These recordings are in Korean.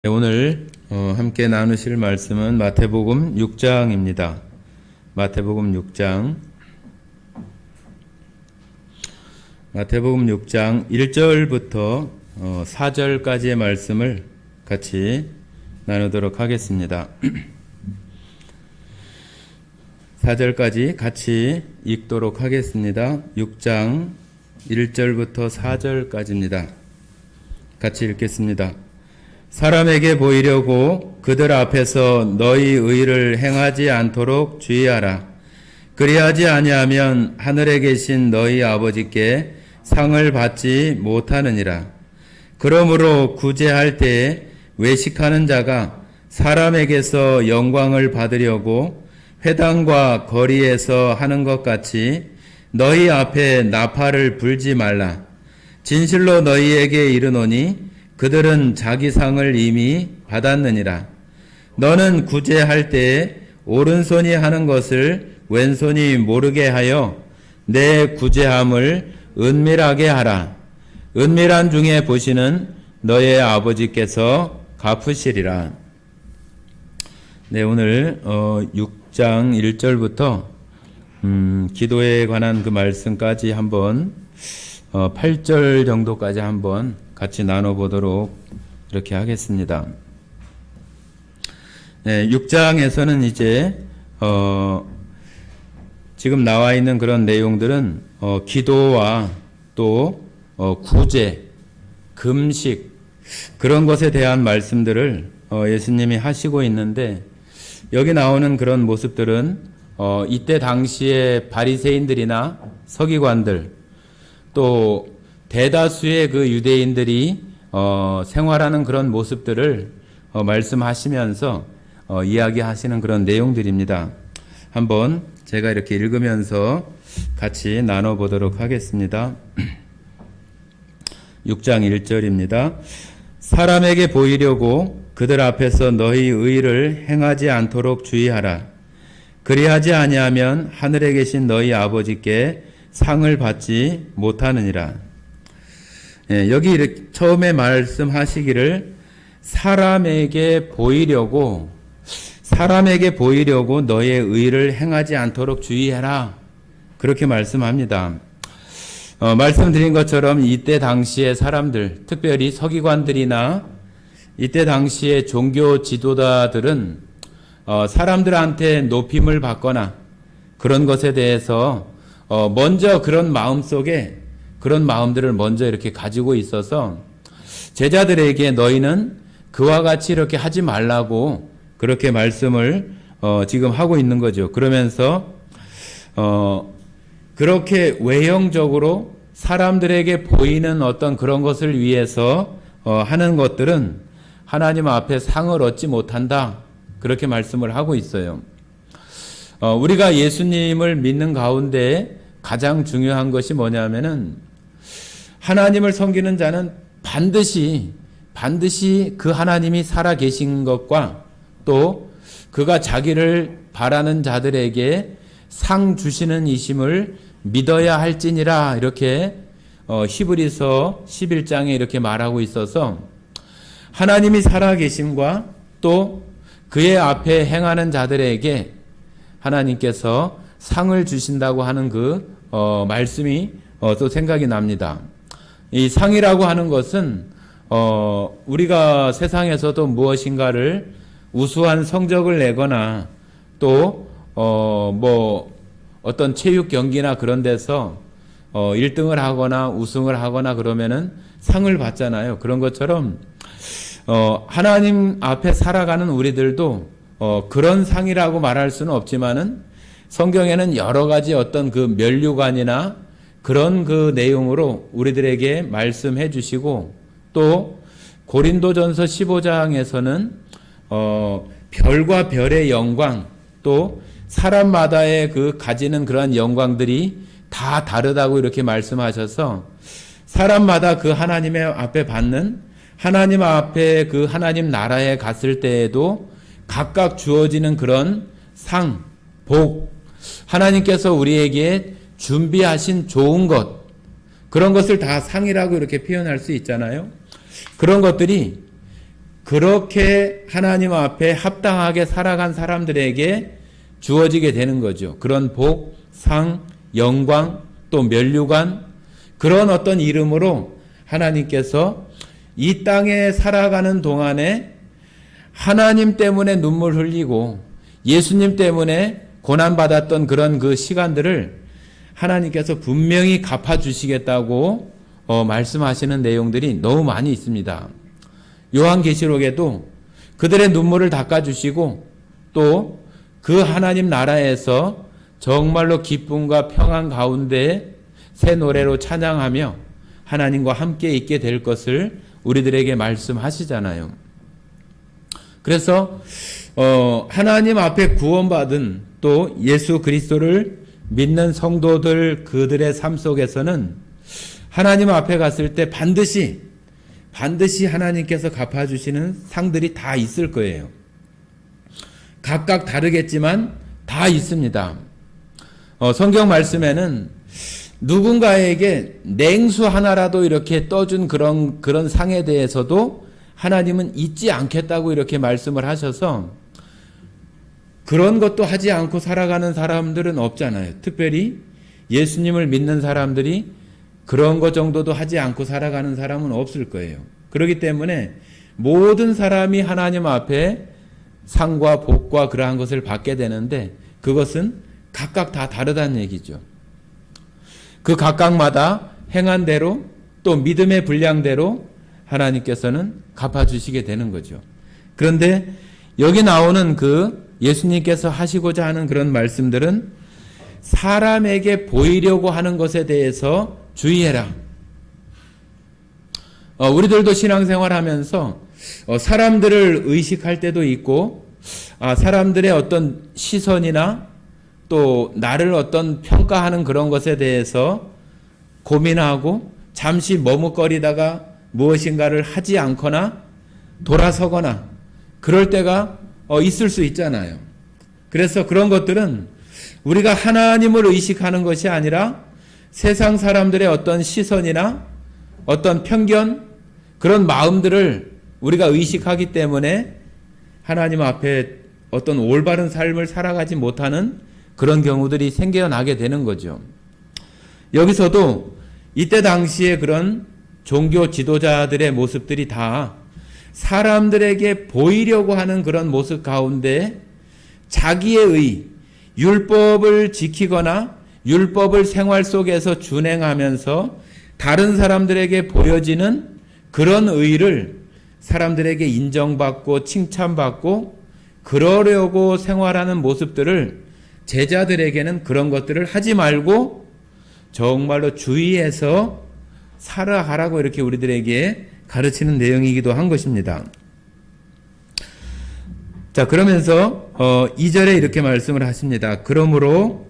네, 오늘 함께 나누실 말씀은 마태복음 6장입니다. 마태복음 6장 1절부터 4절까지의 말씀을 같이 나누도록 하겠습니다. 4절까지 같이 읽도록 하겠습니다. 6장 1절부터 4절까지입니다. 같이 읽겠습니다. 사람에게 보이려고 그들 앞에서 너희 의를 행하지 않도록 주의하라. 그리하지 아니하면 하늘에 계신 너희 아버지께 상을 받지 못하느니라. 그러므로 구제할 때에 외식하는 자가 사람에게서 영광을 받으려고 회당과 거리에서 하는 것 같이 너희 앞에 나팔을 불지 말라. 진실로 너희에게 이르노니 그들은 자기 상을 이미 받았느니라. 너는 구제할 때에 오른손이 하는 것을 왼손이 모르게 하여 내 구제함을 은밀하게 하라. 은밀한 중에 보시는 너의 아버지께서 갚으시리라. 네, 오늘 6장 1절부터 기도에 관한 그 말씀까지 한번 8절 정도까지 한번 같이 나눠보도록 이렇게 하겠습니다. 네, 6장에서는 이제 지금 나와 있는 그런 내용들은 기도와 또 구제, 금식 그런 것에 대한 말씀들을 예수님이 하시고 있는데 여기 나오는 그런 모습들은 이때 당시에 바리새인들이나 서기관들 또 대다수의 그 유대인들이 생활하는 그런 모습들을 말씀하시면서 이야기하시는 그런 내용들입니다. 한번 제가 이렇게 읽으면서 같이 나눠보도록 하겠습니다. 6장 1절입니다. 사람에게 보이려고 그들 앞에서 너희 의를 행하지 않도록 주의하라. 그리하지 아니하면 하늘에 계신 너희 아버지께 상을 받지 못하느니라. 여기 이렇게 처음에 말씀하시기를 사람에게 보이려고 너의 의를 행하지 않도록 주의해라. 그렇게 말씀합니다. 말씀드린 것처럼 이때 당시의 사람들, 특별히 서기관들이나 이때 당시의 종교 지도자들은 사람들한테 높임을 받거나 그런 것에 대해서 먼저 그런 마음속에 그런 마음들을 먼저 이렇게 가지고 있어서 제자들에게 너희는 그와 같이 이렇게 하지 말라고 그렇게 말씀을 지금 하고 있는 거죠. 그러면서 그렇게 외형적으로 사람들에게 보이는 어떤 그런 것을 위해서 하는 것들은 하나님 앞에 상을 얻지 못한다. 그렇게 말씀을 하고 있어요. 우리가 예수님을 믿는 가운데 가장 중요한 것이 뭐냐면은 하나님을 섬기는 자는 반드시 그 하나님이 살아 계신 것과 또 그가 자기를 바라는 자들에게 상 주시는 이심을 믿어야 할지니라 이렇게 히브리서 11장에 이렇게 말하고 있어서 하나님이 살아 계심과 또 그의 앞에 행하는 자들에게 하나님께서 상을 주신다고 하는 그 말씀이 또 생각이 납니다. 이 상이라고 하는 것은 우리가 세상에서도 무엇인가를 우수한 성적을 내거나 또 어떤 체육 경기나 그런 데서 1등을 하거나 우승을 하거나 그러면은 상을 받잖아요. 그런 것처럼 하나님 앞에 살아가는 우리들도 그런 상이라고 말할 수는 없지만은 성경에는 여러 가지 어떤 그 면류관이나 그런 그 내용으로 우리들에게 말씀해 주시고 또 고린도전서 15장에서는 별과 별의 영광 또 사람마다의 그 가지는 그러한 영광들이 다 다르다고 이렇게 말씀하셔서 사람마다 그 하나님의 앞에 받는 하나님 앞에 그 하나님 나라에 갔을 때에도 각각 주어지는 그런 상, 복, 하나님께서 우리에게 준비하신 좋은 것, 그런 것을 다 상이라고 이렇게 표현할 수 있잖아요. 그런 것들이 그렇게 하나님 앞에 합당하게 살아간 사람들에게 주어지게 되는 거죠. 그런 복, 상, 영광, 또 면류관, 그런 어떤 이름으로 하나님께서 이 땅에 살아가는 동안에 하나님 때문에 눈물 흘리고 예수님 때문에 고난받았던 그런 그 시간들을 하나님께서 분명히 갚아주시겠다고 말씀하시는 내용들이 너무 많이 있습니다. 요한계시록에도 그들의 눈물을 닦아주시고 또 그 하나님 나라에서 정말로 기쁨과 평안 가운데 새 노래로 찬양하며 하나님과 함께 있게 될 것을 우리들에게 말씀하시잖아요. 그래서 하나님 앞에 구원받은 또 예수 그리스도를 믿는 성도들 그들의 삶 속에서는 하나님 앞에 갔을 때 반드시 하나님께서 갚아주시는 상들이 다 있을 거예요. 각각 다르겠지만 다 있습니다. 성경 말씀에는 누군가에게 냉수 하나라도 이렇게 떠준 그런 상에 대해서도 하나님은 잊지 않겠다고 이렇게 말씀을 하셔서 그런 것도 하지 않고 살아가는 사람들은 없잖아요. 특별히 예수님을 믿는 사람들이 그런 것 정도도 하지 않고 살아가는 사람은 없을 거예요. 그렇기 때문에 모든 사람이 하나님 앞에 상과 복과 그러한 것을 받게 되는데 그것은 각각 다 다르다는 얘기죠. 그 각각마다 행한 대로 또 믿음의 분량대로 하나님께서는 갚아주시게 되는 거죠. 그런데 여기 나오는 그 예수님께서 하시고자 하는 그런 말씀들은 사람에게 보이려고 하는 것에 대해서 주의해라. 우리들도 신앙생활 하면서 사람들을 의식할 때도 있고 사람들의 어떤 시선이나 또 나를 어떤 평가하는 그런 것에 대해서 고민하고 잠시 머뭇거리다가 무엇인가를 하지 않거나 돌아서거나 그럴 때가 있을 수 있잖아요. 그래서 그런 것들은 우리가 하나님을 의식하는 것이 아니라 세상 사람들의 어떤 시선이나 어떤 편견 그런 마음들을 우리가 의식하기 때문에 하나님 앞에 어떤 올바른 삶을 살아가지 못하는 그런 경우들이 생겨나게 되는 거죠. 여기서도 이때 당시에 그런 종교 지도자들의 모습들이 다 사람들에게 보이려고 하는 그런 모습 가운데 자기의 의, 율법을 지키거나 율법을 생활 속에서 준행하면서 다른 사람들에게 보여지는 그런 의를 사람들에게 인정받고 칭찬받고 그러려고 생활하는 모습들을 제자들에게는 그런 것들을 하지 말고 정말로 주의해서 살아가라고 이렇게 우리들에게 가르치는 내용이기도 한 것입니다. 자, 그러면서 2절에 이렇게 말씀을 하십니다. 그러므로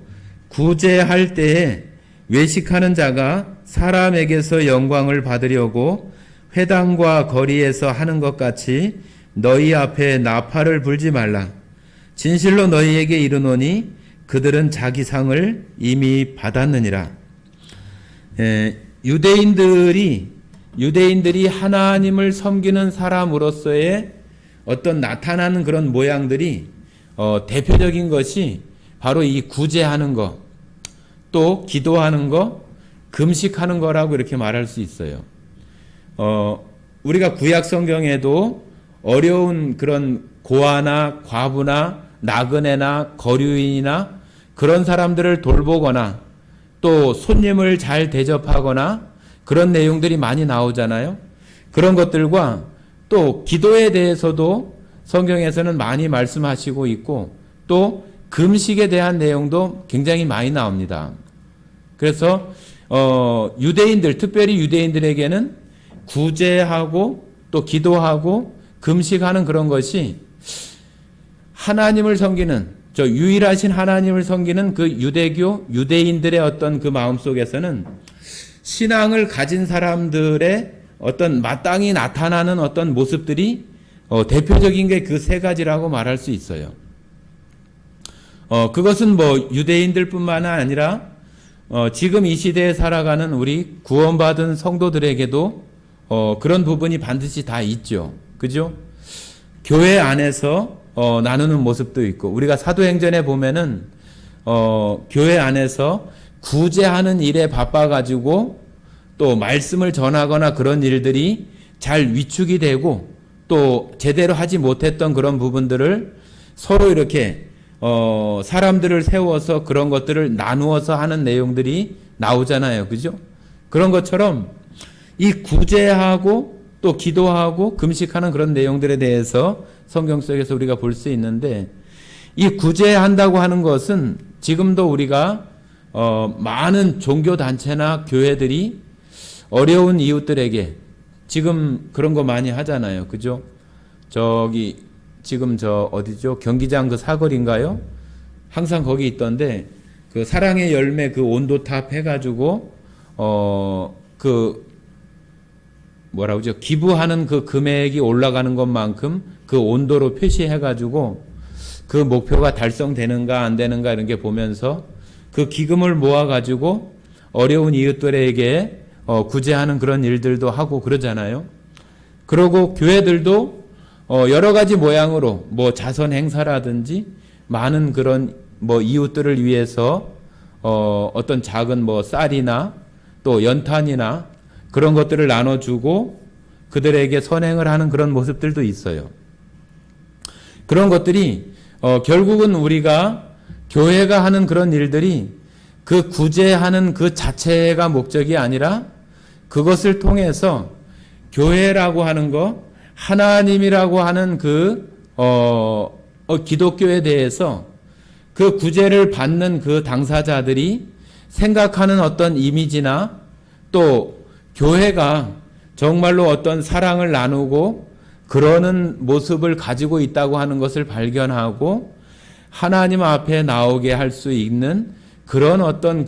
구제할 때에 외식하는 자가 사람에게서 영광을 받으려고 회당과 거리에서 하는 것 같이 너희 앞에 나팔을 불지 말라. 진실로 너희에게 이르노니 그들은 자기 상을 이미 받았느니라. 유대인들이 하나님을 섬기는 사람으로서의 어떤 나타나는 그런 모양들이 대표적인 것이 바로 이 구제하는 것, 또 기도하는 것, 금식하는 거라고 이렇게 말할 수 있어요. 우리가 구약 성경에도 어려운 그런 고아나 과부나 나그네나 거류인이나 그런 사람들을 돌보거나 또 손님을 잘 대접하거나 그런 내용들이 많이 나오잖아요. 그런 것들과 또 기도에 대해서도 성경에서는 많이 말씀하시고 있고 또 금식에 대한 내용도 굉장히 많이 나옵니다. 그래서 유대인들, 특별히 유대인들에게는 구제하고 또 기도하고 금식하는 그런 것이 하나님을 섬기는 유일하신 하나님을 섬기는 그 유대인들의 어떤 그 마음 속에서는 신앙을 가진 사람들의 어떤 마땅히 나타나는 어떤 모습들이 대표적인 게 그 세 가지라고 말할 수 있어요. 그것은 뭐 유대인들뿐만 아니라 지금 이 시대에 살아가는 우리 구원받은 성도들에게도 그런 부분이 반드시 다 있죠. 그죠? 교회 안에서 나누는 모습도 있고, 우리가 사도행전에 보면은 교회 안에서 구제하는 일에 바빠가지고 또 말씀을 전하거나 그런 일들이 잘 위축이 되고 또 제대로 하지 못했던 그런 부분들을 서로 이렇게 사람들을 세워서 그런 것들을 나누어서 하는 내용들이 나오잖아요. 그죠? 그런 것처럼 이 구제하고 또 기도하고 금식하는 그런 내용들에 대해서 성경 속에서 우리가 볼 수 있는데, 이 구제한다고 하는 것은 지금도 우리가 많은 종교단체나 교회들이 어려운 이웃들에게 지금 그런 거 많이 하잖아요. 그죠? 저기 지금 어디죠? 경기장 그 사거리인가요? 항상 거기 있던데 그 사랑의 열매 그 온도탑 해가지고 뭐라 그러죠? 기부하는 그 금액이 올라가는 것만큼 그 온도로 표시해가지고 그 목표가 달성되는가 안 되는가 이런 게 보면서 그 기금을 모아가지고 어려운 이웃들에게 구제하는 그런 일들도 하고 그러잖아요. 그러고 교회들도 여러 가지 모양으로 뭐 자선 행사라든지 많은 그런 뭐 이웃들을 위해서 어떤 작은 뭐 쌀이나 또 연탄이나 그런 것들을 나눠주고 그들에게 선행을 하는 그런 모습들도 있어요. 그런 것들이 결국은 우리가 교회가 하는 그런 일들이 그 구제하는 그 자체가 목적이 아니라 그것을 통해서 교회라고 하는 거, 하나님이라고 하는 기독교에 대해서 그 구제를 받는 그 당사자들이 생각하는 어떤 이미지나 또 교회가 정말로 어떤 사랑을 나누고 그러는 모습을 가지고 있다고 하는 것을 발견하고 하나님 앞에 나오게 할 수 있는 그런 어떤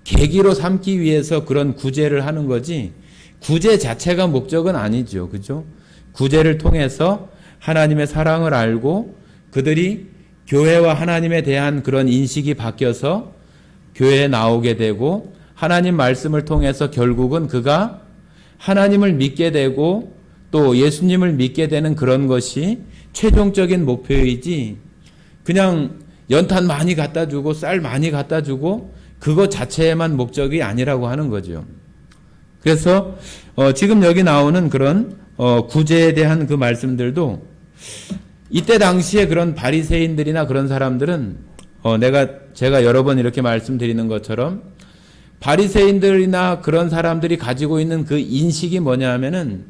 계기로 삼기 위해서 그런 구제를 하는 거지, 구제 자체가 목적은 아니죠. 그죠? 구제를 통해서 하나님의 사랑을 알고 그들이 교회와 하나님에 대한 그런 인식이 바뀌어서 교회에 나오게 되고 하나님 말씀을 통해서 결국은 그가 하나님을 믿게 되고 또 예수님을 믿게 되는 그런 것이 최종적인 목표이지, 그냥 연탄 많이 갖다 주고 쌀 많이 갖다 주고 그거 자체에만 목적이 아니라고 하는 거죠. 그래서 지금 여기 나오는 그런 구제에 대한 그 말씀들도 이때 당시에 그런 바리새인들이나 그런 사람들은 제가 여러 번 이렇게 말씀드리는 것처럼 바리새인들이나 그런 사람들이 가지고 있는 그 인식이 뭐냐 하면은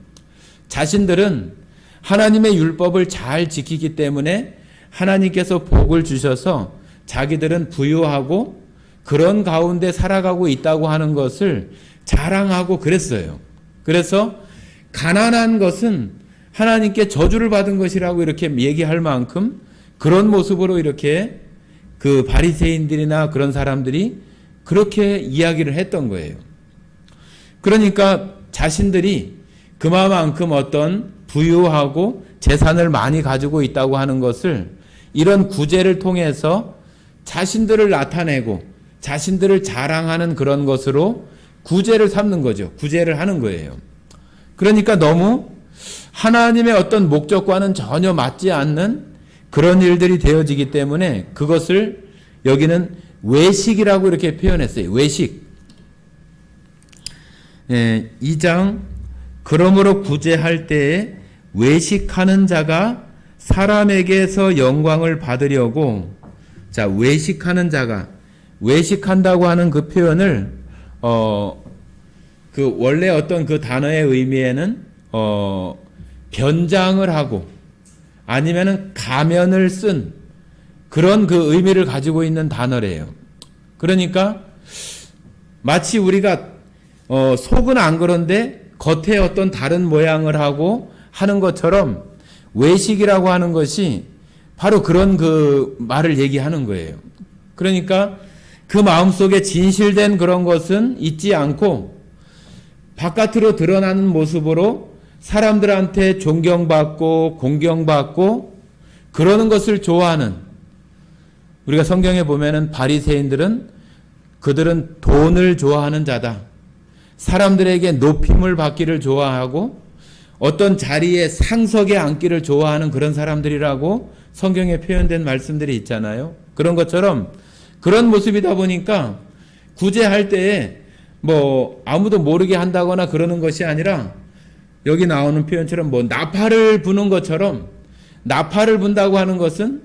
자신들은 하나님의 율법을 잘 지키기 때문에 하나님께서 복을 주셔서 자기들은 부유하고 그런 가운데 살아가고 있다고 하는 것을 자랑하고 그랬어요. 그래서 가난한 것은 하나님께 저주를 받은 것이라고 이렇게 얘기할 만큼 그런 모습으로 이렇게 그 바리새인들이나 그런 사람들이 그렇게 이야기를 했던 거예요. 그러니까 자신들이 그만큼 어떤 부유하고 재산을 많이 가지고 있다고 하는 것을 이런 구제를 통해서 자신들을 나타내고 자신들을 자랑하는 그런 것으로 구제를 삼는 거죠. 구제를 하는 거예요. 그러니까 너무 하나님의 어떤 목적과는 전혀 맞지 않는 그런 일들이 되어지기 때문에 그것을 여기는 외식이라고 이렇게 표현했어요. 외식. 2장 그러므로 구제할 때에 외식하는 자가 사람에게서 영광을 받으려고, 자, 외식하는 자가, 외식한다고 하는 그 표현을 그 원래 어떤 그 단어의 의미에는 변장을 하고 아니면은 가면을 쓴 그런 그 의미를 가지고 있는 단어래요. 그러니까 마치 우리가 속은 안 그런데 겉에 어떤 다른 모양을 하고 하는 것처럼 외식이라고 하는 것이 바로 그런 그 말을 얘기하는 거예요. 그러니까 그 마음속에 진실된 그런 것은 있지 않고 바깥으로 드러나는 모습으로 사람들한테 존경받고 공경받고 그러는 것을 좋아하는, 우리가 성경에 보면은 바리새인들은 그들은 돈을 좋아하는 자다. 사람들에게 높임을 받기를 좋아하고 어떤 자리에 상석에 앉기를 좋아하는 그런 사람들이라고 성경에 표현된 말씀들이 있잖아요. 그런 것처럼 그런 모습이다 보니까 구제할 때에 뭐 아무도 모르게 한다거나 그러는 것이 아니라 여기 나오는 표현처럼 뭐 나팔을 부는 것처럼, 나팔을 분다고 하는 것은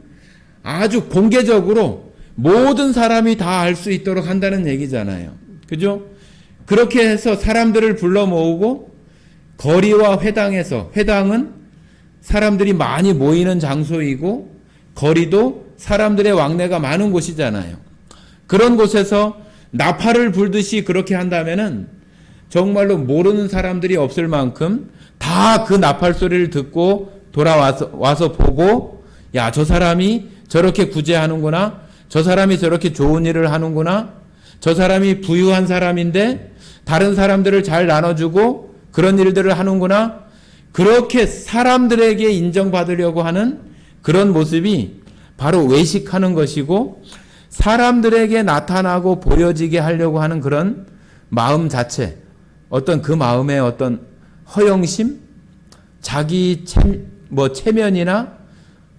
아주 공개적으로 모든 사람이 다 알 수 있도록 한다는 얘기잖아요. 그죠? 그렇게 해서 사람들을 불러 모으고 거리와 회당에서, 회당은 사람들이 많이 모이는 장소이고 거리도 사람들의 왕래가 많은 곳이잖아요. 그런 곳에서 나팔을 불듯이 그렇게 한다면은 정말로 모르는 사람들이 없을 만큼 다 그 나팔 소리를 듣고 와서 보고, 야, 저 사람이 저렇게 구제하는구나, 저 사람이 저렇게 좋은 일을 하는구나, 저 사람이 부유한 사람인데 다른 사람들을 잘 나눠주고 그런 일들을 하는구나, 그렇게 사람들에게 인정받으려고 하는 그런 모습이 바로 외식하는 것이고, 사람들에게 나타나고 보여지게 하려고 하는 그런 마음 자체, 어떤 그 마음의 어떤 허영심, 자기 체면이나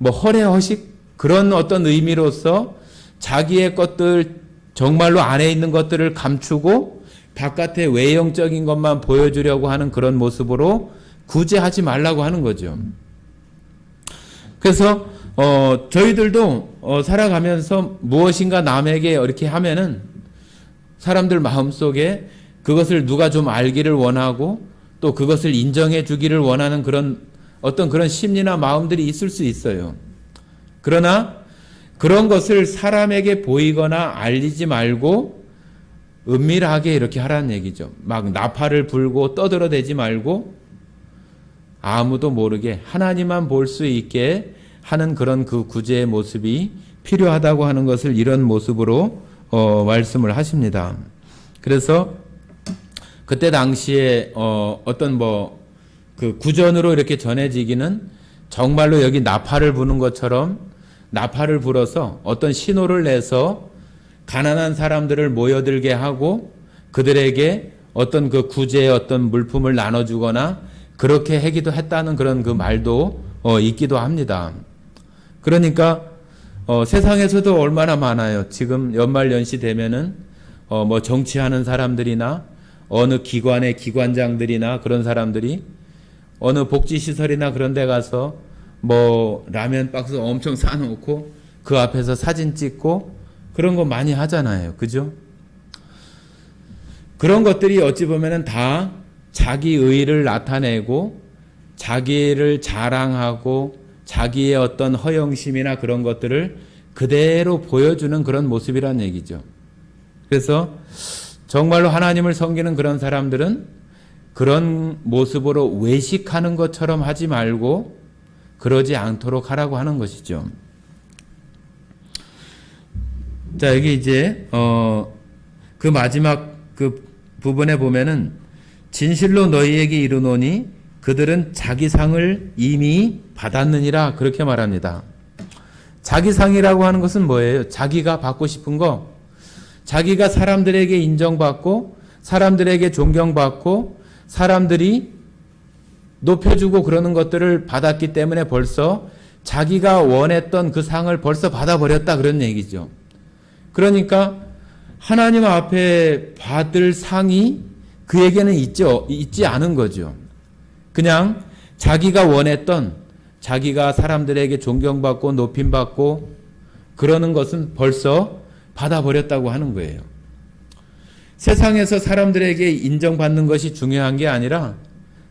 허례허식, 그런 어떤 의미로서 자기의 것들, 정말로 안에 있는 것들을 감추고 바깥에 외형적인 것만 보여주려고 하는 그런 모습으로 구제하지 말라고 하는 거죠. 그래서 저희들도 살아가면서 무엇인가 남에게 이렇게 하면은 사람들 마음속에 그것을 누가 좀 알기를 원하고 또 그것을 인정해 주기를 원하는 그런 어떤 그런 심리나 마음들이 있을 수 있어요. 그러나 그런 것을 사람에게 보이거나 알리지 말고 은밀하게 이렇게 하라는 얘기죠. 막 나팔을 불고 떠들어대지 말고 아무도 모르게 하나님만 볼 수 있게 하는 그런 그 구제의 모습이 필요하다고 하는 것을 이런 모습으로 말씀을 하십니다. 그래서 그때 당시에 어떤 그 구전으로 이렇게 전해지기는 정말로 여기 나팔을 부는 것처럼 나팔을 불어서 어떤 신호를 내서 가난한 사람들을 모여들게 하고 그들에게 어떤 그 구제의 어떤 물품을 나눠주거나 그렇게 하기도 했다는 그런 그 말도 있기도 합니다. 그러니까 세상에서도 얼마나 많아요. 지금 연말연시 되면은 정치하는 사람들이나 어느 기관의 기관장들이나 그런 사람들이 어느 복지시설이나 그런 데 가서 라면 박스 엄청 사놓고 그 앞에서 사진 찍고 그런 거 많이 하잖아요. 그죠? 그런 것들이 어찌 보면은 다 자기 의의를 나타내고 자기를 자랑하고 자기의 어떤 허영심이나 그런 것들을 그대로 보여주는 그런 모습이란 얘기죠. 그래서 정말로 하나님을 섬기는 그런 사람들은 그런 모습으로 외식하는 것처럼 하지 말고 그러지 않도록 하라고 하는 것이죠. 자, 여기 이제 그 마지막 그 부분에 보면은 진실로 너희에게 이르노니 그들은 자기 상을 이미 받았느니라 그렇게 말합니다. 자기 상이라고 하는 것은 뭐예요? 자기가 받고 싶은 거, 자기가 사람들에게 인정받고 사람들에게 존경받고 사람들이 높여주고 그러는 것들을 받았기 때문에 벌써 자기가 원했던 그 상을 벌써 받아버렸다 그런 얘기죠. 그러니까 하나님 앞에 받을 상이 그에게는 있지 않은 거죠. 그냥 자기가 원했던, 자기가 사람들에게 존경받고 높임받고 그러는 것은 벌써 받아버렸다고 하는 거예요. 세상에서 사람들에게 인정받는 것이 중요한 게 아니라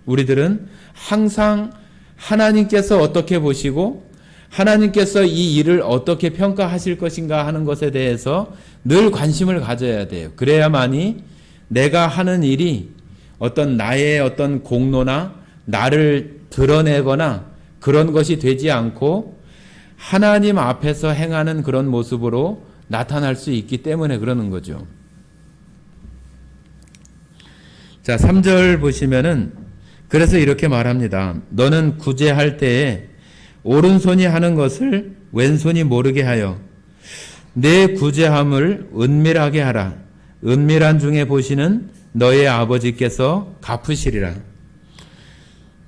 우리들은 항상 하나님께서 어떻게 보시고 하나님께서 이 일을 어떻게 평가하실 것인가 하는 것에 대해서 늘 관심을 가져야 돼요. 그래야만이 내가 하는 일이 어떤 나의 어떤 공로나 나를 드러내거나 그런 것이 되지 않고 하나님 앞에서 행하는 그런 모습으로 나타날 수 있기 때문에 그러는 거죠. 자, 3절 보시면은 그래서 이렇게 말합니다. 너는 구제할 때에 오른손이 하는 것을 왼손이 모르게 하여 내 구제함을 은밀하게 하라. 은밀한 중에 보시는 너의 아버지께서 갚으시리라.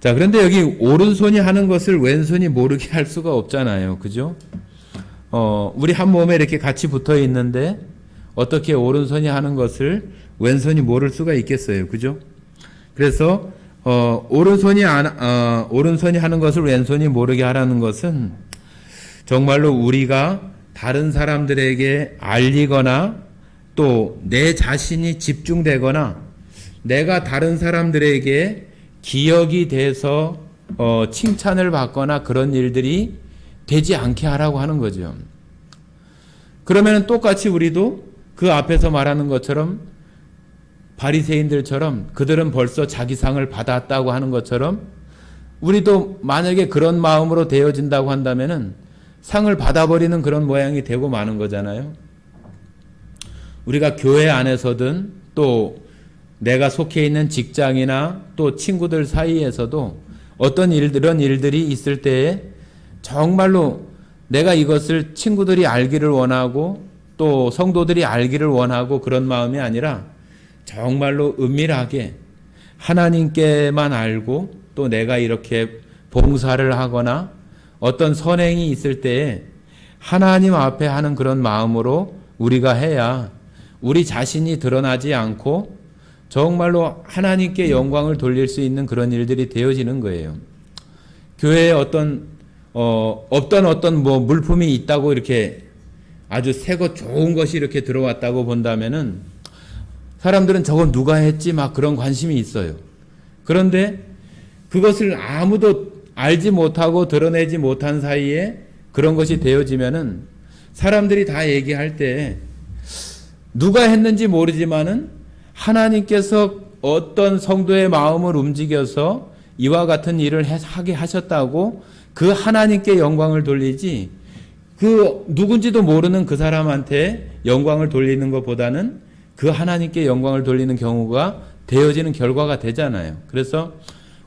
자, 그런데 여기 오른손이 하는 것을 왼손이 모르게 할 수가 없잖아요. 그죠? 우리 한 몸에 이렇게 같이 붙어 있는데 어떻게 오른손이 하는 것을 왼손이 모를 수가 있겠어요. 그죠? 그래서 오른손이 하는 것을 왼손이 모르게 하라는 것은 정말로 우리가 다른 사람들에게 알리거나 또 내 자신이 집중되거나 내가 다른 사람들에게 기억이 돼서 칭찬을 받거나 그런 일들이 되지 않게 하라고 하는 거죠. 그러면 똑같이 우리도 그 앞에서 말하는 것처럼 바리새인들처럼 그들은 벌써 자기 상을 받았다고 하는 것처럼 우리도 만약에 그런 마음으로 되어진다고 한다면은 상을 받아버리는 그런 모양이 되고 마는 거잖아요. 우리가 교회 안에서든 또 내가 속해 있는 직장이나 또 친구들 사이에서도 어떤 이런 일들이 있을 때에 정말로 내가 이것을 친구들이 알기를 원하고 또 성도들이 알기를 원하고 그런 마음이 아니라 정말로 은밀하게 하나님께만 알고 또 내가 이렇게 봉사를 하거나 어떤 선행이 있을 때에 하나님 앞에 하는 그런 마음으로 우리가 해야 우리 자신이 드러나지 않고 정말로 하나님께 영광을 돌릴 수 있는 그런 일들이 되어지는 거예요. 교회에 없던 어떤 물품이 있다고 이렇게 아주 새거 좋은 것이 이렇게 들어왔다고 본다면은 사람들은 저건 누가 했지 막 그런 관심이 있어요. 그런데 그것을 아무도 알지 못하고 드러내지 못한 사이에 그런 것이 되어지면은 사람들이 다 얘기할 때 누가 했는지 모르지만은 하나님께서 어떤 성도의 마음을 움직여서 이와 같은 일을 하게 하셨다고 그 하나님께 영광을 돌리지 그 누군지도 모르는 그 사람한테 영광을 돌리는 것보다는 그 하나님께 영광을 돌리는 경우가 되어지는 결과가 되잖아요. 그래서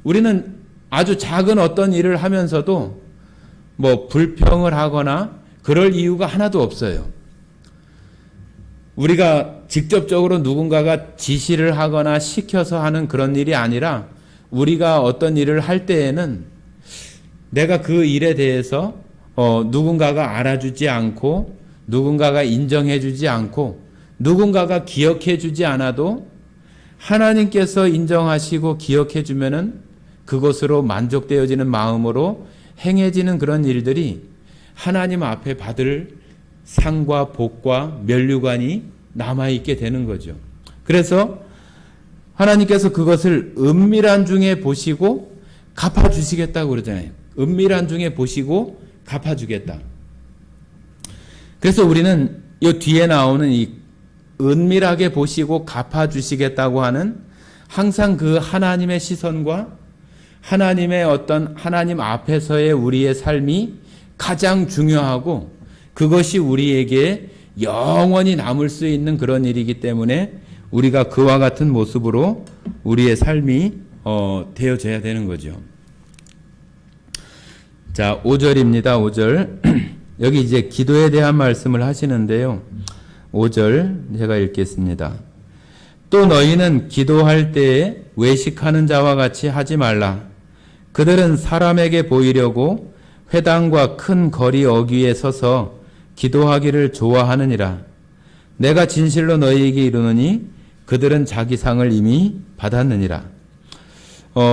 우리는 아주 작은 어떤 일을 하면서도 불평을 하거나 그럴 이유가 하나도 없어요. 우리가 직접적으로 누군가가 지시를 하거나 시켜서 하는 그런 일이 아니라 우리가 어떤 일을 할 때에는 내가 그 일에 대해서 누군가가 알아주지 않고 누군가가 인정해주지 않고 누군가가 기억해주지 않아도 하나님께서 인정하시고 기억해주면은 그것으로 만족되어지는 마음으로 행해지는 그런 일들이 하나님 앞에 받을 상과 복과 면류관이 남아있게 되는 거죠. 그래서 하나님께서 그것을 은밀한 중에 보시고 갚아주시겠다고 그러잖아요. 은밀한 중에 보시고 갚아주겠다. 그래서 우리는 이 뒤에 나오는 이 은밀하게 보시고 갚아주시겠다고 하는 항상 그 하나님의 시선과 하나님의 하나님 앞에서의 우리의 삶이 가장 중요하고 그것이 우리에게 영원히 남을 수 있는 그런 일이기 때문에 우리가 그와 같은 모습으로 우리의 삶이 되어져야 되는 거죠. 자, 5절입니다. 5절. 여기 이제 기도에 대한 말씀을 하시는데요. 5절 제가 읽겠습니다. 또 너희는 기도할 때에 외식하는 자와 같이 하지 말라. 그들은 사람에게 보이려고 회당과 큰 거리 어귀에 서서 기도하기를 좋아하느니라. 내가 진실로 너희에게 이르노니 그들은 자기 상을 이미 받았느니라.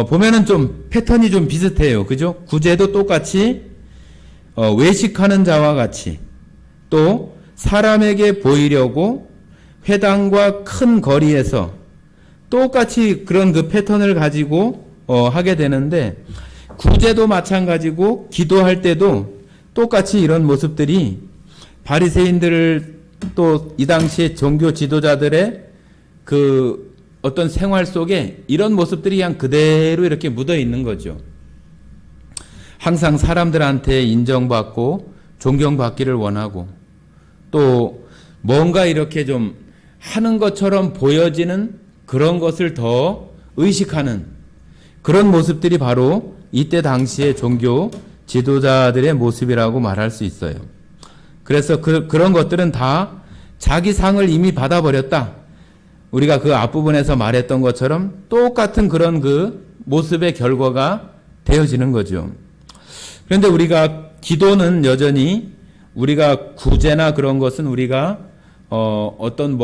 보면은 좀 패턴이 좀 비슷해요. 그죠? 구제도 똑같이 외식하는 자와 같이 또 사람에게 보이려고 회당과 큰 거리에서 똑같이 그런 그 패턴을 가지고 하게 되는데 구제도 마찬가지고 기도할 때도 똑같이 이런 모습들이 바리새인들을 또 이 당시에 종교 지도자들의 그 어떤 생활 속에 이런 모습들이 그냥 그대로 이렇게 묻어 있는 거죠. 항상 사람들한테 인정받고 존경받기를 원하고 또 뭔가 이렇게 좀 하는 것처럼 보여지는 그런 것을 더 의식하는 그런 모습들이 바로 이때 당시의 종교 지도자들의 모습이라고 말할 수 있어요. 그래서 그런 것들은 다 자기 상을 이미 받아버렸다. 우리가 그 앞부분에서 말했던 것처럼 똑같은 그런 그 모습의 결과가 되어지는 거죠. 그런데 우리가 기도는 여전히 우리가 구제나 그런 것은 우리가 어떤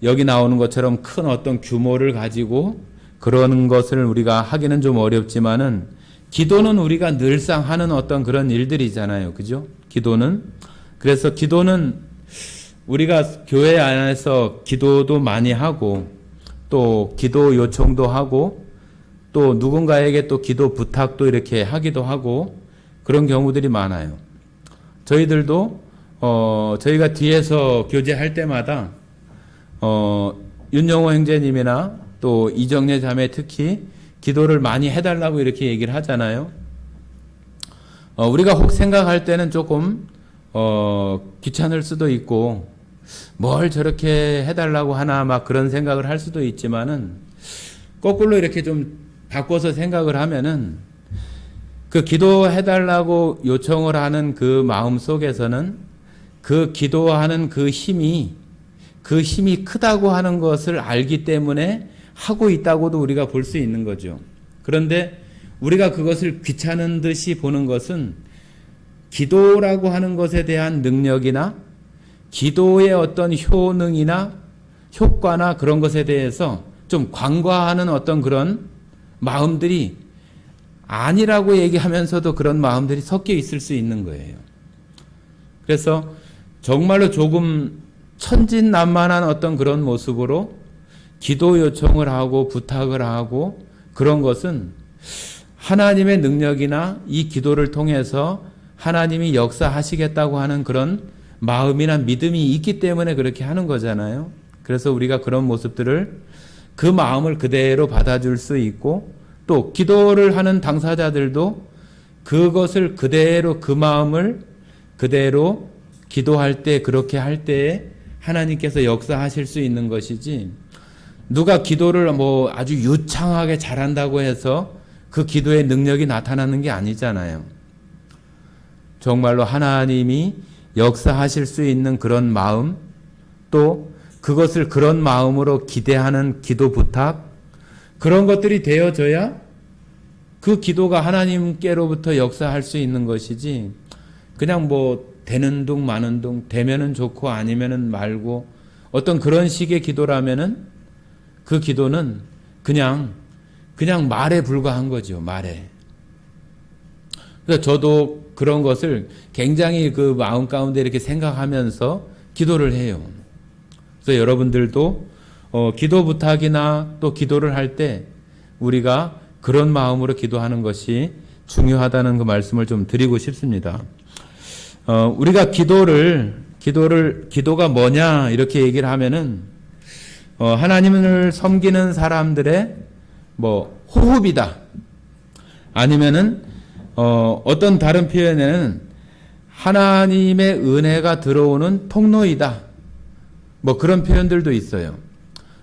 여기 나오는 것처럼 큰 어떤 규모를 가지고 그러는 것을 우리가 하기는 좀 어렵지만은 기도는 우리가 늘상 하는 어떤 그런 일들이잖아요. 그죠? 기도는. 그래서 기도는 우리가 교회 안에서 기도도 많이 하고 또 기도 요청도 하고 또 누군가에게 또 기도 부탁도 이렇게 하기도 하고 그런 경우들이 많아요. 저희들도 저희가 뒤에서 교제할 때마다 윤영호 형제님이나 또 이정례 자매 특히 기도를 많이 해달라고 이렇게 얘기를 하잖아요. 우리가 혹 생각할 때는 조금 귀찮을 수도 있고 뭘 저렇게 해달라고 하나 막 그런 생각을 할 수도 있지만은 거꾸로 이렇게 좀 바꿔서 생각을 하면은 그 기도해달라고 요청을 하는 그 마음 속에서는 그 기도하는 그 힘이 크다고 하는 것을 알기 때문에 하고 있다고도 우리가 볼 수 있는 거죠. 그런데 우리가 그것을 귀찮은 듯이 보는 것은 기도라고 하는 것에 대한 능력이나 기도의 어떤 효능이나 효과나 그런 것에 대해서 좀 관과하는 어떤 그런 마음들이 아니라고 얘기하면서도 그런 마음들이 섞여 있을 수 있는 거예요. 그래서 정말로 조금 천진난만한 어떤 그런 모습으로 기도 요청을 하고 부탁을 하고 그런 것은 하나님의 능력이나 이 기도를 통해서 하나님이 역사하시겠다고 하는 그런 마음이나 믿음이 있기 때문에 그렇게 하는 거잖아요. 그래서 우리가 그런 모습들을 그 마음을 그대로 받아줄 수 있고 또 기도를 하는 당사자들도 그것을 그대로 그 마음을 그대로 기도할 때 그렇게 할 때에 하나님께서 역사하실 수 있는 것이지 누가 기도를 아주 유창하게 잘한다고 해서 그 기도의 능력이 나타나는 게 아니잖아요. 정말로 하나님이 역사하실 수 있는 그런 마음 또 그것을 그런 마음으로 기대하는 기도 부탁 그런 것들이 되어져야 그 기도가 하나님께로부터 역사할 수 있는 것이지 그냥 되는 둥 마는 둥 되면은 좋고 아니면은 말고 어떤 그런 식의 기도라면은 그 기도는 그냥 말에 불과한 거죠. 말에. 그래서 저도 그런 것을 굉장히 그 마음 가운데 이렇게 생각하면서 기도를 해요. 그래서 여러분들도 기도 부탁이나 또 기도를 할 때 우리가 그런 마음으로 기도하는 것이 중요하다는 그 말씀을 좀 드리고 싶습니다. 우리가 기도가 뭐냐 이렇게 얘기를 하면은 하나님을 섬기는 사람들의 호흡이다. 아니면은 어떤 다른 표현에는 하나님의 은혜가 들어오는 통로이다. 그런 표현들도 있어요.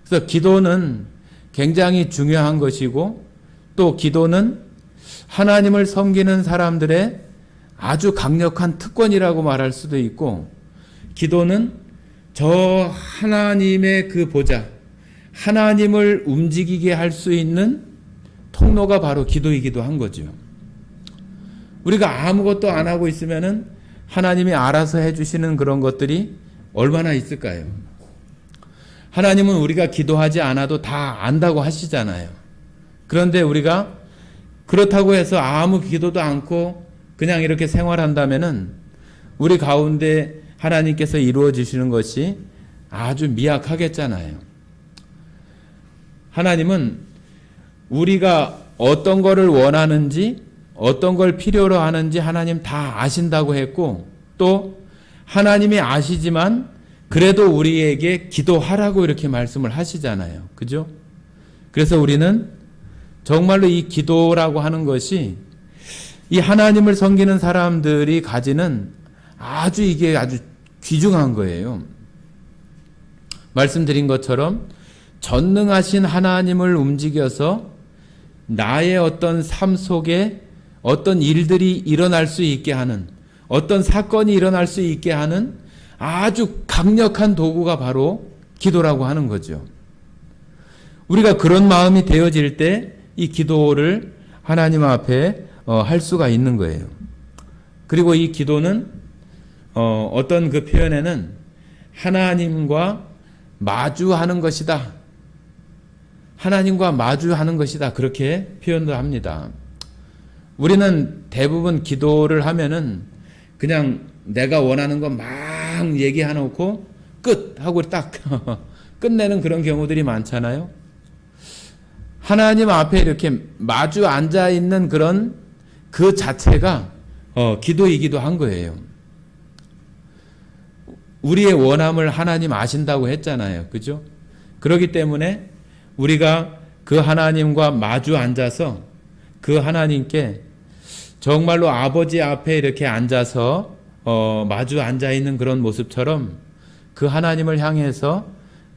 그래서 기도는 굉장히 중요한 것이고 또 기도는 하나님을 섬기는 사람들의 아주 강력한 특권이라고 말할 수도 있고 기도는 저 하나님의 그 보좌 하나님을 움직이게 할 수 있는 통로가 바로 기도이기도 한 거죠. 우리가 아무것도 안 하고 있으면은 하나님이 알아서 해주시는 그런 것들이 얼마나 있을까요? 하나님은 우리가 기도하지 않아도 다 안다고 하시잖아요. 그런데 우리가 그렇다고 해서 아무 기도도 않고 그냥 이렇게 생활한다면은 우리 가운데 하나님께서 이루어 주시는 것이 아주 미약하겠잖아요. 하나님은 우리가 어떤 거를 원하는지 어떤 걸 필요로 하는지 하나님 다 아신다고 했고 또 하나님이 아시지만 그래도 우리에게 기도하라고 이렇게 말씀을 하시잖아요. 그죠? 그래서 우리는 정말로 이 기도라고 하는 것이 이 하나님을 섬기는 사람들이 가지는 이게 아주 귀중한 거예요. 말씀드린 것처럼 전능하신 하나님을 움직여서 나의 어떤 삶 속에 어떤 일들이 일어날 수 있게 하는 어떤 사건이 일어날 수 있게 하는 아주 강력한 도구가 바로 기도라고 하는 거죠. 우리가 그런 마음이 되어질 때 이 기도를 하나님 앞에 할 수가 있는 거예요. 그리고 이 기도는 어떤 그 표현에는 하나님과 마주하는 것이다. 하나님과 마주하는 것이다. 그렇게 표현도 합니다. 우리는 대부분 기도를 하면은 그냥 내가 원하는 거 막 얘기해놓고 끝! 하고 딱 끝내는 그런 경우들이 많잖아요. 하나님 앞에 이렇게 마주 앉아 있는 그런 그 자체가 기도이기도 한 거예요. 우리의 원함을 하나님 아신다고 했잖아요. 그죠? 그렇기 때문에 우리가 그 하나님과 마주 앉아서 그 하나님께 정말로 아버지 앞에 이렇게 앉아서 마주 앉아 있는 그런 모습처럼 그 하나님을 향해서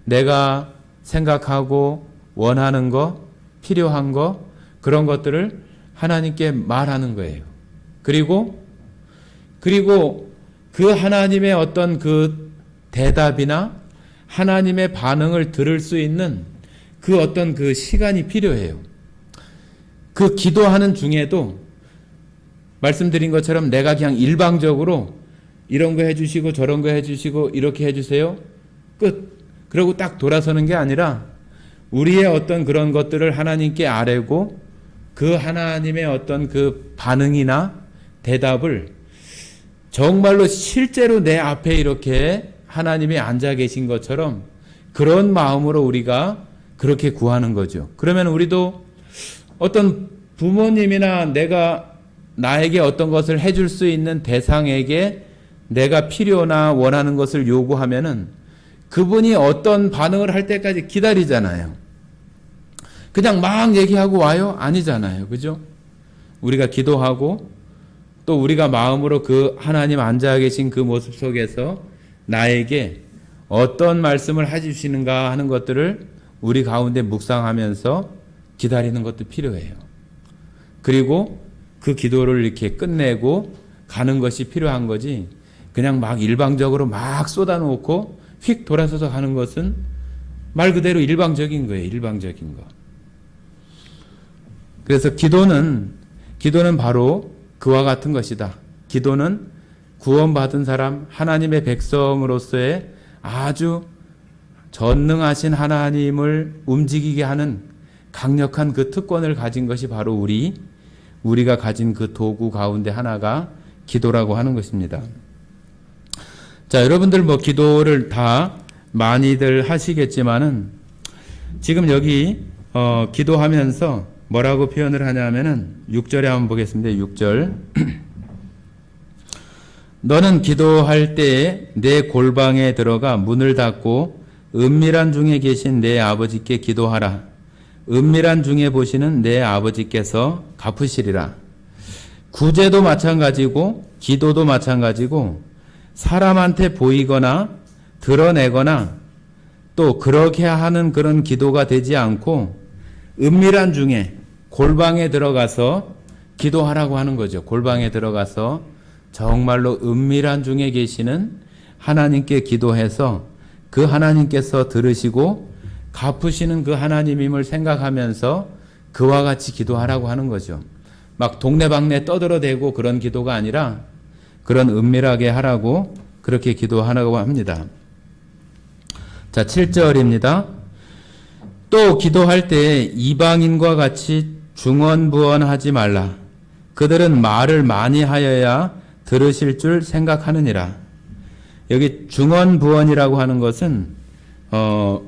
내가 생각하고 원하는 거, 필요한 거, 그런 것들을 하나님께 말하는 거예요. 그리고 그 하나님의 어떤 그 대답이나 하나님의 반응을 들을 수 있는 그 어떤 그 시간이 필요해요. 그 기도하는 중에도 말씀드린 것처럼 내가 그냥 일방적으로 이런 거 해주시고 저런 거 해주시고 이렇게 해주세요. 끝. 그러고 딱 돌아서는 게 아니라 우리의 어떤 그런 것들을 하나님께 아뢰고 그 하나님의 어떤 그 반응이나 대답을 정말로 실제로 내 앞에 이렇게 하나님이 앉아 계신 것처럼 그런 마음으로 우리가 그렇게 구하는 거죠. 그러면 우리도 어떤 부모님이나 내가 나에게 어떤 것을 해줄 수 있는 대상에게 내가 필요나 원하는 것을 요구하면은 그분이 어떤 반응을 할 때까지 기다리잖아요. 그냥 막 얘기하고 와요? 아니잖아요. 그죠? 우리가 기도하고 또 우리가 마음으로 그 하나님 앉아 계신 그 모습 속에서 나에게 어떤 말씀을 해주시는가 하는 것들을 우리 가운데 묵상하면서 기다리는 것도 필요해요. 그리고 그 기도를 이렇게 끝내고 가는 것이 필요한 거지 그냥 막 일방적으로 막 쏟아놓고 휙 돌아서서 가는 것은 말 그대로 일방적인 거예요. 일방적인 거. 그래서 기도는 바로 그와 같은 것이다. 기도는 구원받은 사람, 하나님의 백성으로서의 아주 전능하신 하나님을 움직이게 하는 강력한 그 특권을 가진 것이 바로 우리가 가진 그 도구 가운데 하나가 기도라고 하는 것입니다. 자, 여러분들 뭐 기도를 다 많이들 하시겠지만은 지금 여기 기도하면서 뭐라고 표현을 하냐면은 6절에 한번 보겠습니다. 6절. 너는 기도할 때에 내 골방에 들어가 문을 닫고 은밀한 중에 계신 내 아버지께 기도하라. 은밀한 중에 보시는 내 아버지께서 갚으시리라. 구제도 마찬가지고 기도도 마찬가지고 사람한테 보이거나 드러내거나 또 그렇게 하는 그런 기도가 되지 않고 은밀한 중에 골방에 들어가서 기도하라고 하는 거죠. 골방에 들어가서 정말로 은밀한 중에 계시는 하나님께 기도해서 그 하나님께서 들으시고 갚으시는 그 하나님임을 생각하면서 그와 같이 기도하라고 하는 거죠. 막 동네방네 떠들어대고 그런 기도가 아니라 그런 은밀하게 하라고 그렇게 기도하라고 합니다. 자, 7절입니다. 또 기도할 때 이방인과 같이 중언부언하지 말라. 그들은 말을 많이 하여야 들으실 줄 생각하느니라. 여기 중언부언이라고 하는 것은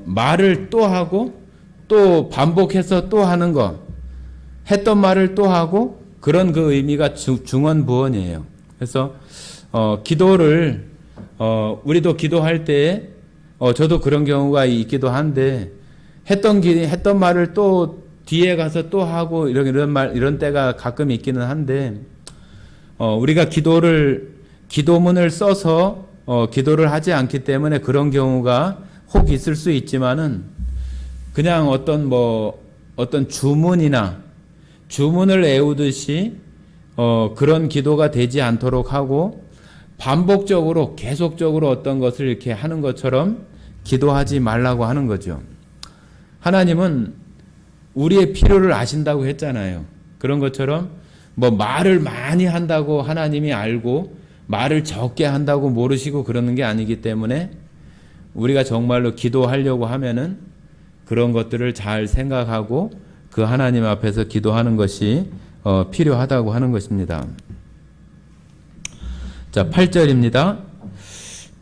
말을 또 하고 또 반복해서 또 하는 것, 했던 말을 또 하고 그런 그 의미가 중언부언이에요. 그래서 기도를 우리도 기도할 때 저도 그런 경우가 있기도 한데 했던 말을 또 뒤에 가서 또 하고 이런 때가 가끔 있기는 한데 우리가 기도문을 써서 기도를 하지 않기 때문에 그런 경우가 혹 있을 수 있지만은 그냥 어떤 주문을 외우듯이 그런 기도가 되지 않도록 하고 반복적으로 계속적으로 어떤 것을 이렇게 하는 것처럼 기도하지 말라고 하는 거죠. 하나님은 우리의 필요를 아신다고 했잖아요. 그런 것처럼 뭐 말을 많이 한다고 하나님이 알고 말을 적게 한다고 모르시고 그러는 게 아니기 때문에 우리가 정말로 기도하려고 하면은 그런 것들을 잘 생각하고 그 하나님 앞에서 기도하는 것이 필요하다고 하는 것입니다. 자, 8절입니다.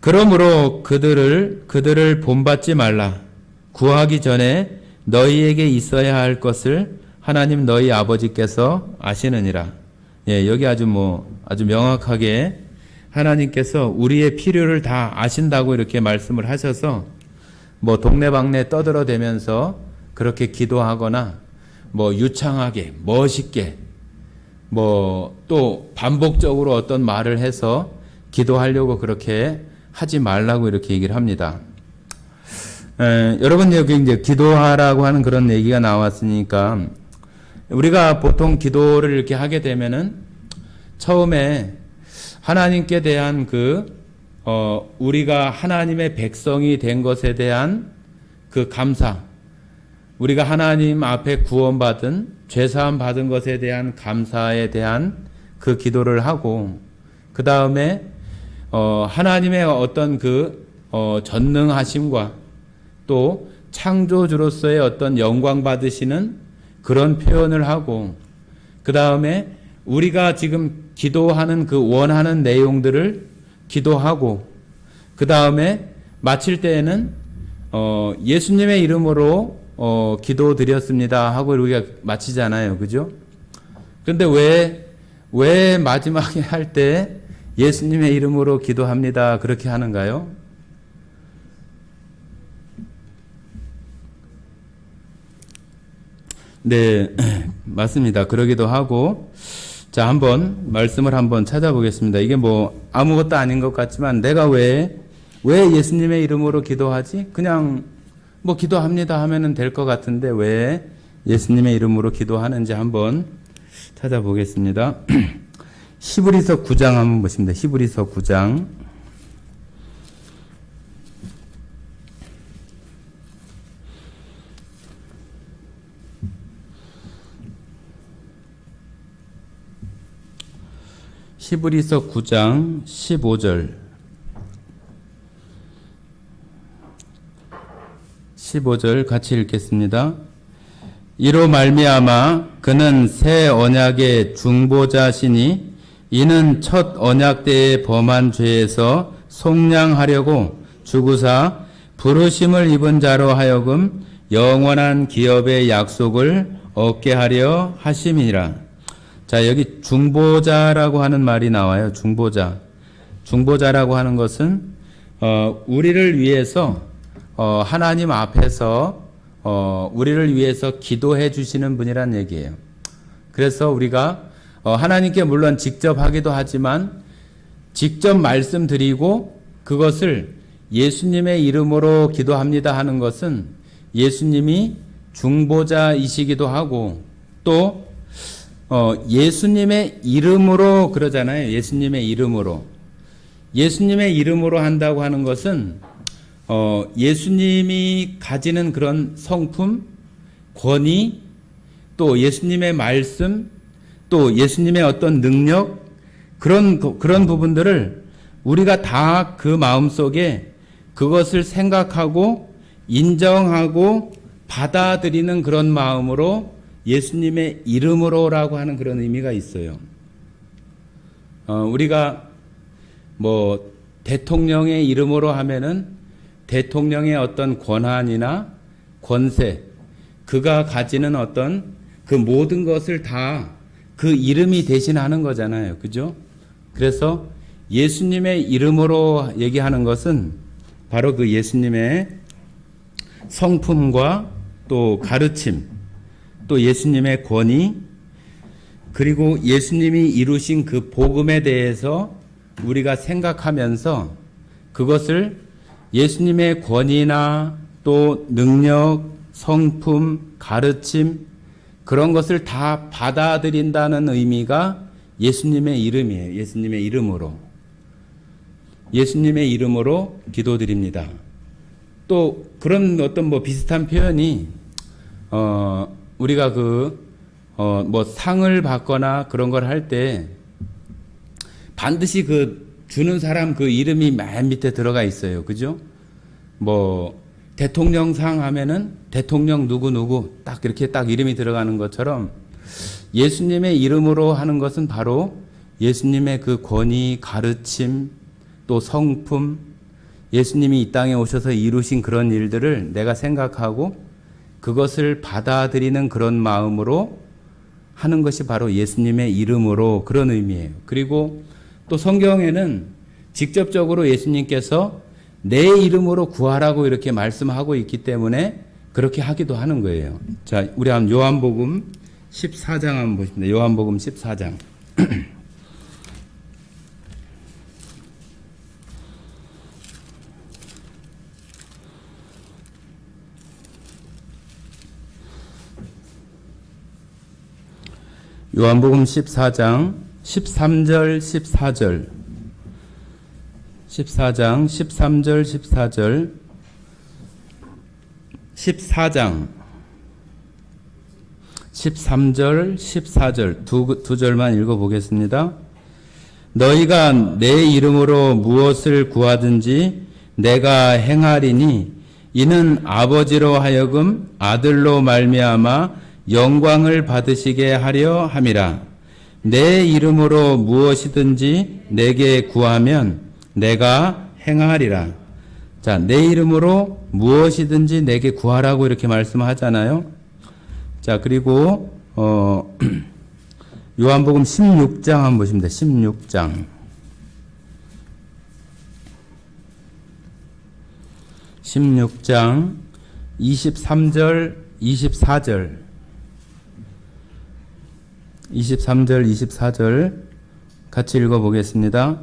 그러므로 그들을 본받지 말라. 구하기 전에 너희에게 있어야 할 것을 하나님 너희 아버지께서 아시느니라. 예, 여기 아주 명확하게 하나님께서 우리의 필요를 다 아신다고 이렇게 말씀을 하셔서 뭐 동네방네 떠들어대면서 그렇게 기도하거나 뭐 유창하게 멋있게 뭐 또 반복적으로 어떤 말을 해서 기도하려고 그렇게 하지 말라고 이렇게 얘기를 합니다. 여러분 여기 이제 기도하라고 하는 그런 얘기가 나왔으니까 우리가 보통 기도를 이렇게 하게 되면은 처음에 하나님께 대한 우리가 하나님의 백성이 된 것에 대한 그 감사, 우리가 하나님 앞에 구원받은 죄사함 받은 것에 대한 감사에 대한 그 기도를 하고 그 다음에 하나님의 어떤 전능하심과 또 창조주로서의 어떤 영광 받으시는 그런 표현을 하고 그 다음에 우리가 지금 기도하는 그 원하는 내용들을 기도하고 그 다음에 마칠 때에는 예수님의 이름으로 기도드렸습니다 하고 우리가 마치잖아요. 그죠? 근데 왜 마지막에 할 때 예수님의 이름으로 기도합니다 그렇게 하는가요? 네, 맞습니다. 그러기도 하고 자, 말씀을 한번 찾아보겠습니다. 이게 뭐 아무것도 아닌 것 같지만 내가 왜 예수님의 이름으로 기도하지? 그냥 뭐 기도합니다 하면은 될 것 같은데 왜 예수님의 이름으로 기도하는지 한번 찾아보겠습니다. 히브리서 9장 한번 보십니다. 히브리서 9장. 히브리서 9장 15절. 15절 같이 읽겠습니다. 이로 말미암아 그는 새 언약의 중보자시니 이는 첫 언약 때에 범한 죄에서 속량하려고 주구사 부르심을 입은 자로 하여금 영원한 기업의 약속을 얻게 하려 하심이니라. 자, 여기 중보자라고 하는 말이 나와요. 중보자라고 하는 것은 우리를 위해서 하나님 앞에서 우리를 위해서 기도해 주시는 분이란 얘기예요. 그래서 우리가 하나님께 물론 직접 하기도 하지만 직접 말씀드리고 그것을 예수님의 이름으로 기도합니다 하는 것은 예수님이 중보자이시기도 하고 또 예수님의 이름으로 그러잖아요. 예수님의 이름으로 한다고 하는 것은 예수님이 가지는 그런 성품, 권위, 또 예수님의 말씀, 또 예수님의 어떤 능력, 그런 부분들을 우리가 다 그 마음속에 그것을 생각하고 인정하고 받아들이는 그런 마음으로 예수님의 이름으로라고 하는 그런 의미가 있어요. 우리가 뭐 대통령의 이름으로 하면은 대통령의 어떤 권한이나 권세, 그가 가지는 어떤 그 모든 것을 다 그 이름이 대신하는 거잖아요. 그죠? 그래서 예수님의 이름으로 얘기하는 것은 바로 그 예수님의 성품과 또 가르침, 또 예수님의 권위, 그리고 예수님이 이루신 그 복음에 대해서 우리가 생각하면서 그것을 예수님의 권위나 또 능력, 성품, 가르침 그런 것을 다 받아들인다는 의미가 예수님의 이름이에요. 예수님의 이름으로 기도드립니다. 또 그런 어떤 비슷한 표현이 우리가 뭐 상을 받거나 그런 걸 할 때 반드시 그 주는 사람 그 이름이 맨 밑에 들어가 있어요. 그죠? 뭐 대통령상 하면은 대통령 누구누구 딱 이렇게 딱 이름이 들어가는 것처럼 예수님의 이름으로 하는 것은 바로 예수님의 그 권위, 가르침, 또 성품, 예수님이 이 땅에 오셔서 이루신 그런 일들을 내가 생각하고 그것을 받아들이는 그런 마음으로 하는 것이 바로 예수님의 이름으로 그런 의미예요. 그리고 또 성경에는 직접적으로 예수님께서 내 이름으로 구하라고 이렇게 말씀하고 있기 때문에 그렇게 하기도 하는 거예요. 자, 우리 한번 요한복음 14장 한번 보십니다. 요한복음 14장. 요한복음 14장 13절 14절 14장 13절 14절 14장 13절 14절 두 절만 읽어보겠습니다. 너희가 내 이름으로 무엇을 구하든지 내가 행하리니 이는 아버지로 하여금 아들로 말미암아 영광을 받으시게 하려 함이라. 내 이름으로 무엇이든지 내게 구하면 내가 행하리라. 자, 내 이름으로 무엇이든지 내게 구하라고 이렇게 말씀하잖아요. 자, 그리고 요한복음 16장 한번 보시면 돼요. 16장 16장 23절 24절 23절 24절 같이 읽어보겠습니다.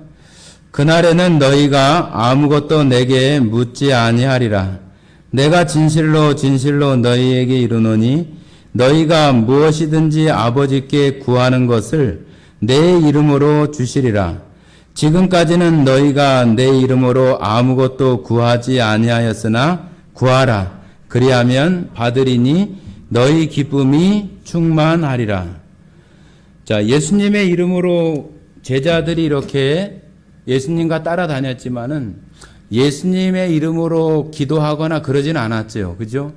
그날에는 너희가 아무것도 내게 묻지 아니하리라. 내가 진실로 진실로 너희에게 이르노니 너희가 무엇이든지 아버지께 구하는 것을 내 이름으로 주시리라. 지금까지는 너희가 내 이름으로 아무것도 구하지 아니하였으나 구하라. 그리하면 받으리니 너희 기쁨이 충만하리라. 자, 예수님의 이름으로 제자들이 이렇게 예수님과 따라다녔지만은 예수님의 이름으로 기도하거나 그러진 않았죠. 그죠?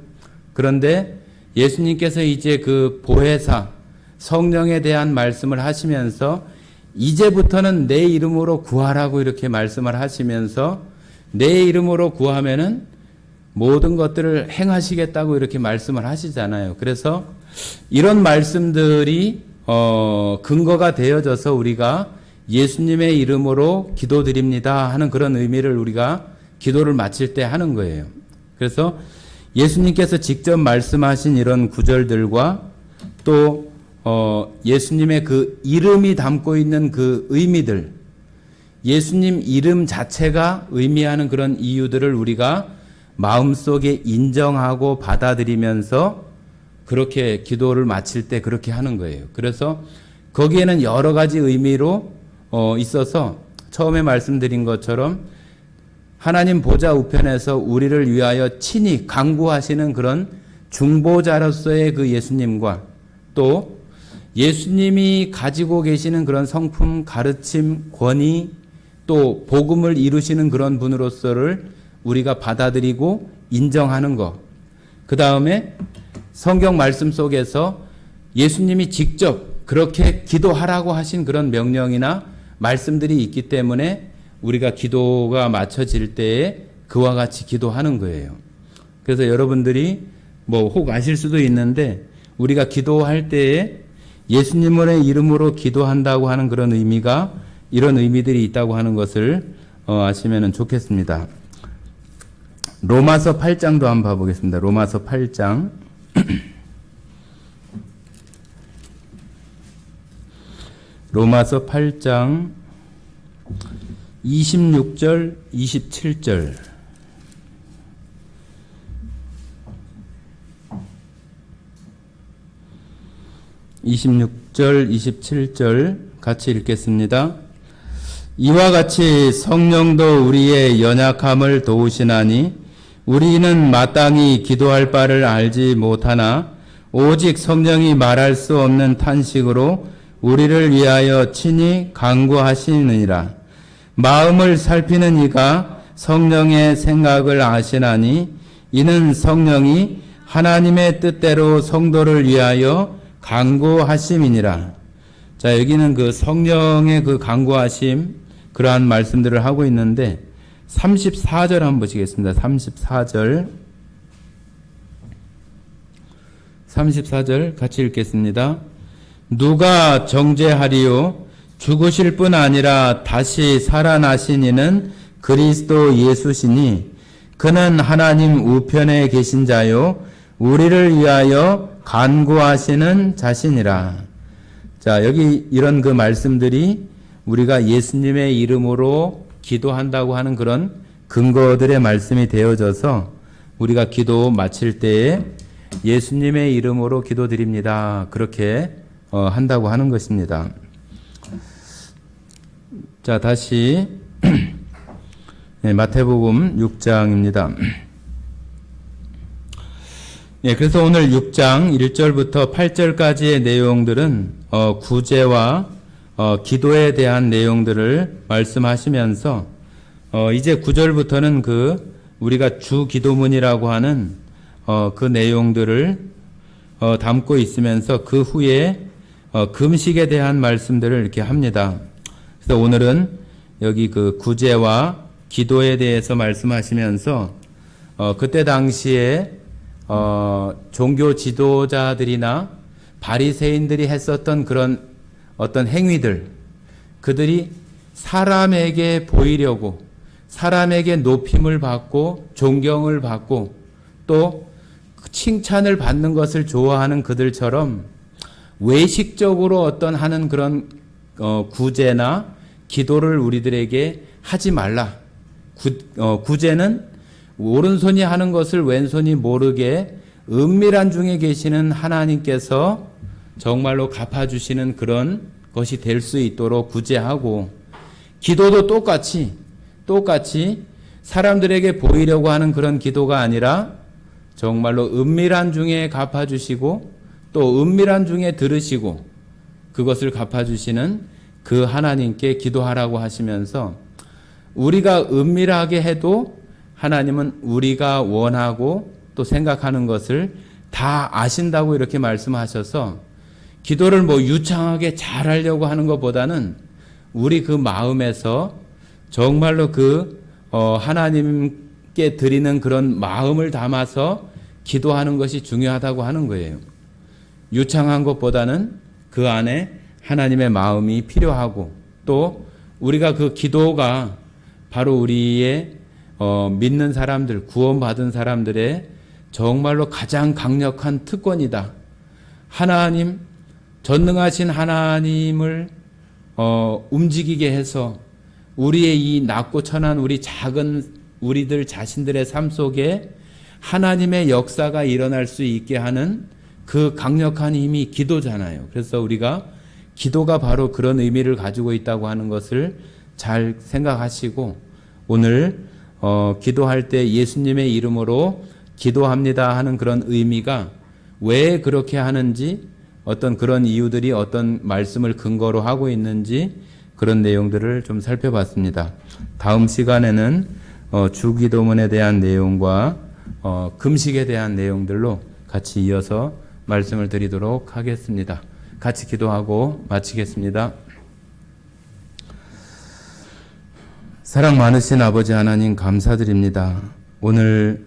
그런데 예수님께서 이제 그 보혜사, 성령에 대한 말씀을 하시면서 이제부터는 내 이름으로 구하라고 이렇게 말씀을 하시면서 내 이름으로 구하면은 모든 것들을 행하시겠다고 이렇게 말씀을 하시잖아요. 그래서 이런 말씀들이 근거가 되어져서 우리가 예수님의 이름으로 기도드립니다 하는 그런 의미를 우리가 기도를 마칠 때 하는 거예요. 그래서 예수님께서 직접 말씀하신 이런 구절들과 또 예수님의 그 이름이 담고 있는 그 의미들, 예수님 이름 자체가 의미하는 그런 이유들을 우리가 마음속에 인정하고 받아들이면서 그렇게 기도를 마칠 때 그렇게 하는 거예요. 그래서 거기에는 여러 가지 의미로 있어서 처음에 말씀드린 것처럼 하나님 보좌 우편에서 우리를 위하여 친히 강구하시는 그런 중보자로서의 그 예수님과 또 예수님이 가지고 계시는 그런 성품, 가르침, 권위 또 복음을 이루시는 그런 분으로서를 우리가 받아들이고 인정하는 것. 그 다음에 성경 말씀 속에서 예수님이 직접 그렇게 기도하라고 하신 그런 명령이나 말씀들이 있기 때문에 우리가 기도가 맞춰질 때에 그와 같이 기도하는 거예요. 그래서 여러분들이 뭐 혹 아실 수도 있는데 우리가 기도할 때에 예수님의 이름으로 기도한다고 하는 그런 의미가 이런 의미들이 있다고 하는 것을 아시면 좋겠습니다. 로마서 8장도 한번 봐보겠습니다. 로마서 8장 로마서 8장 26절 27절 26절 27절 같이 읽겠습니다. 이와 같이 성령도 우리의 연약함을 도우시나니 우리는 마땅히 기도할 바를 알지 못하나 오직 성령이 말할 수 없는 탄식으로 우리를 위하여 친히 간구하시느니라. 마음을 살피는 이가 성령의 생각을 아시나니 이는 성령이 하나님의 뜻대로 성도를 위하여 간구하심이니라. 자, 여기는 그 성령의 그 간구하심, 그러한 말씀들을 하고 있는데 34절 한번 보시겠습니다. 34절 같이 읽겠습니다. 누가 정죄하리요? 죽으실 뿐 아니라 다시 살아나신 이는 그리스도 예수시니 그는 하나님 우편에 계신 자요 우리를 위하여 간구하시는 자신이라. 자, 여기 이런 그 말씀들이 우리가 예수님의 이름으로 기도한다고 하는 그런 근거들의 말씀이 되어져서 우리가 기도 마칠 때에 예수님의 이름으로 기도드립니다. 그렇게 한다고 하는 것입니다. 자, 다시 네, 마태복음 6장입니다. 네, 그래서 오늘 6장 1절부터 8절까지의 내용들은 구제와 기도에 대한 내용들을 말씀하시면서 이제 9절부터는 그 우리가 주 기도문이라고 하는 그 내용들을 담고 있으면서 그 후에 금식에 대한 말씀들을 이렇게 합니다. 그래서 오늘은 여기 그 구제와 기도에 대해서 말씀하시면서 그때 당시에 종교 지도자들이나 바리새인들이 했었던 그런 어떤 행위들, 그들이 사람에게 보이려고, 사람에게 높임을 받고 존경을 받고 또 칭찬을 받는 것을 좋아하는 그들처럼 외식적으로 어떤 하는 그런 구제나 기도를 우리들에게 하지 말라. 구제는 오른손이 하는 것을 왼손이 모르게 은밀한 중에 계시는 하나님께서 정말로 갚아주시는 그런 것이 될 수 있도록 구제하고, 기도도 똑같이 사람들에게 보이려고 하는 그런 기도가 아니라 정말로 은밀한 중에 갚아주시고 또 은밀한 중에 들으시고 그것을 갚아주시는 그 하나님께 기도하라고 하시면서, 우리가 은밀하게 해도 하나님은 우리가 원하고 또 생각하는 것을 다 아신다고 이렇게 말씀하셔서, 기도를 뭐 유창하게 잘하려고 하는 것보다는 우리 그 마음에서 정말로 그 하나님께 드리는 그런 마음을 담아서 기도하는 것이 중요하다고 하는 거예요. 유창한 것보다는 그 안에 하나님의 마음이 필요하고, 또 우리가 그 기도가 바로 우리의 믿는 사람들, 구원받은 사람들의 정말로 가장 강력한 특권이다. 하나님, 전능하신 하나님을 움직이게 해서 우리의 이 낮고 천한 우리 작은 우리들 자신들의 삶 속에 하나님의 역사가 일어날 수 있게 하는 그 강력한 힘이 기도잖아요. 그래서 우리가 기도가 바로 그런 의미를 가지고 있다고 하는 것을 잘 생각하시고, 오늘 기도할 때 예수님의 이름으로 기도합니다 하는 그런 의미가 왜 그렇게 하는지, 어떤 그런 이유들이 어떤 말씀을 근거로 하고 있는지 그런 내용들을 좀 살펴봤습니다. 다음 시간에는 주기도문에 대한 내용과 금식에 대한 내용들로 같이 이어서 말씀을 드리도록 하겠습니다. 같이 기도하고 마치겠습니다. 사랑 많으신 아버지 하나님 감사드립니다. 오늘